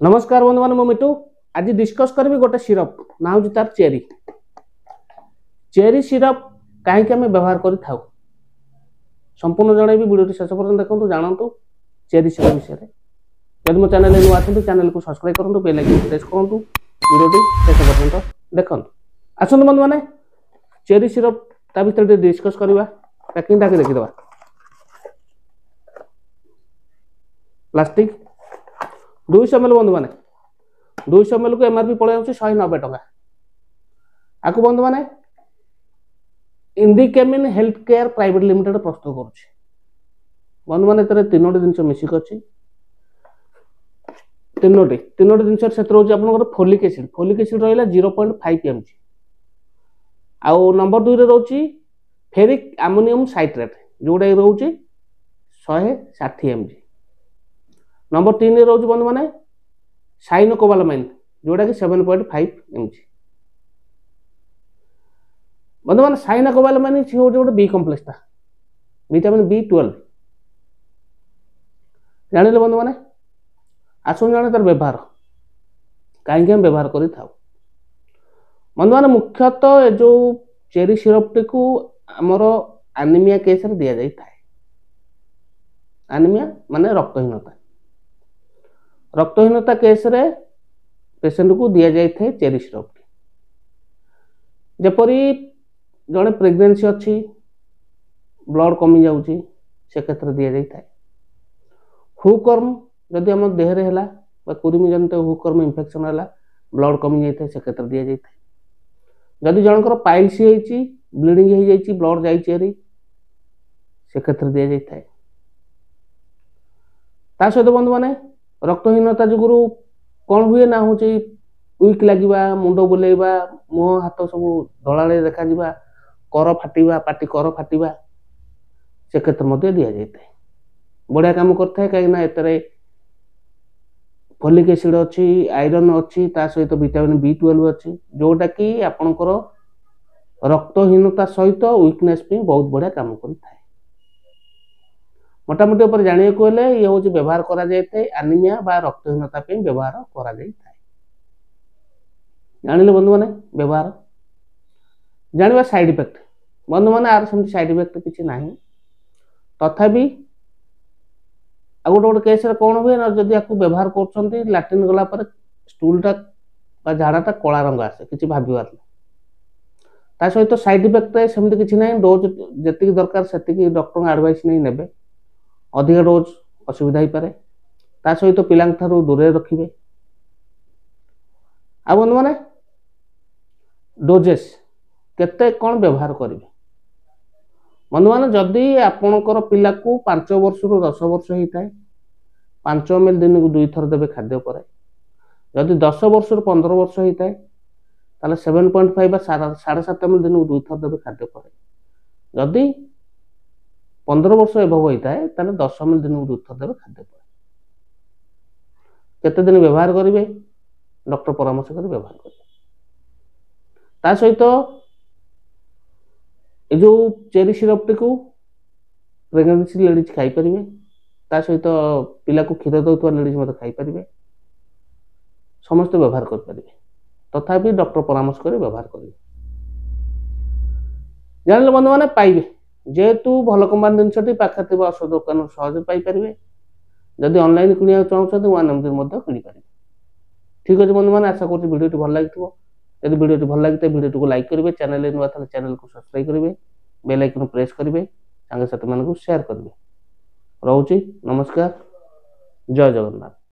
नमस्कार बंधु मान मिटू आज डिस्कस करी गोटे सिरप ना हूँ तार चेरी चेरी सिरप कहीं आम व्यवहार कर संपूर्ण जनइबी वीडियो शेष पर्यटन देखो जानतु चेरी सिरप विषय जब मो चैनल नुआ चैनल को सब्सक्राइब करूँ बेल आइकन प्रेस करूँ वीडियो शेष पर्यटन देखो आसतु बंधु मैंने चेरी सिरप ता भर डिस्कस करवा पैकिंग टाक देखीद प्लास्टिक 200 ml बंधु मैंने 200 ml को एमआरपी पड़े 190 टका आपको बंधु मैंने इंडिकेमिन हेल्थ केयर प्राइवेट लिमिटेड प्रस्तुत करुच्ची बंधु मैंने तीनोटी जिन मिसिक अच्छी तीनोटी जिन से फोलिक एसिड रहा 0.5 mg आउ नंबर 2 रोचे फेरिक अमोनियम साइट्रेट जोटा रोचे 160 mg नंबर 3 रोज बंधु मैंने साइनोकोबालामाइन जोटा कि 7.5 mg बंधु मैंने साइनोकोबालामाइन गोटे बी कम्प्लेक्स था विटामिन B12 जानिले बंधु मैंने आसुन जाने तार व्यवहार कहीं हम व्यवहार कर बंधु मैंने मुख्यतः जो चेरी सिरप टी को आमर एनीमिया केस रे दिया जाई थाए एनीमिया माने रक्तहीनता केस रे पेशेंट को दिया जाई थे चेरी सिरप जपरी जड़े प्रेगनेंसी अच्छी ब्लड कमी जाउची से क्षेत्र दिया जाई थाए हुकर्म जदि आम देहरे है कुर्मी जनित हुकर्म इन्फेक्शन है ब्लड कमी जाए से क्षेत्र दिया जाए जदि जनकर पाइल्स ब्लीडिंग हो जाए ब्लड जारी से क्षेत्र दि जाए ता सहित बंधु मैंने रक्तहीनता जुगुरु कौन हुए ना हूँ वीक लगे मुंड बुलेवा मुह हाथ सब धला देखा कर फाटिवा पाटी कर फाटिवा से क्षेत्र दि जाए बढ़िया काम करता कहीं एतरे फोलिक एसिड अच्छी आयरन अच्छी ता सहित विटामिन B12 अच्छी जोटा कि आपणकर रक्तहीनता सहित वीकनेस पे बहुत बढ़िया काम करता है मोटामोटी ऊपर जानिए को ये हूँ व्यवहार करा जाए एनीमिया बा रक्तहीनता पे व्यवहार करा जाए जानिले बंधु मैंने व्यवहार जानिबा साइड इफेक्ट बंधु मैंने आर सेमती साइड इफेक्ट किसी ना तथापि गोटे गोटे केस कौन हुए ना जदि आपको व्यवहार कर लाट्रिन गला पर स्टूलटा झाड़ाटा कला रंग आसे किसी भावार ता सहित साइड इफेक्ट सेमती किसी ना डोज जी दरकार से डॉक्टर एडवाइस नहीं नेबे अधिक डोज असुविधा हो पारे ता सहित पिला दूर रखिए आ बंधु मैंने डोजेस केते कौन व्यवहार करेंगे बंधु मैंने जदि आपणकर पिला को 5 वर्ष रु 10 वर्ष होता है 5 ml दिन को 2 थर देवे खाद्य पर जदि 10 वर्ष रु 15 वर्ष होता है ताले 7.5 बा 7.5 ml दिन को 2 थर देवे खाद्य पर जदि 15 वर्ष एभव होता है ताले 10 ml दिन को 2 थर देवे खाद्य पर केते दिन व्यवहार करेंगे डॉक्टर परामर्श कर व्यवहार करेंगे ता सहित ये जो चेरी सिरप टी को प्रेगनेंसी लेडीज खाई परिवे ता सहित पिला को क्षीर दउतवा लेडीज मत खाई परिवे समस्त व्यवहार कर परिवे तथापि डॉक्टर परामर्श कर व्यवहार करेंगे जानिले बंधु मैंने पाइबे जेहेतु भल कंपनी जिनसटी पाखे थी औषध दुकान सहज पाइपर जदि ऑनलाइन किणा चाहते किनी पारे ठीक अच्छे बंधु मैंने आशा कर वीडियो भल लगी यदि वीडियो भल लगी वीडियो को लाइक करेंगे चैनल नुआ था चैनल को सब्सक्राइब करेंगे बेल आइकन प्रेस करेंगे सांग साथी मान शेयर करेंगे रोचे नमस्कार जय जगन्नाथ।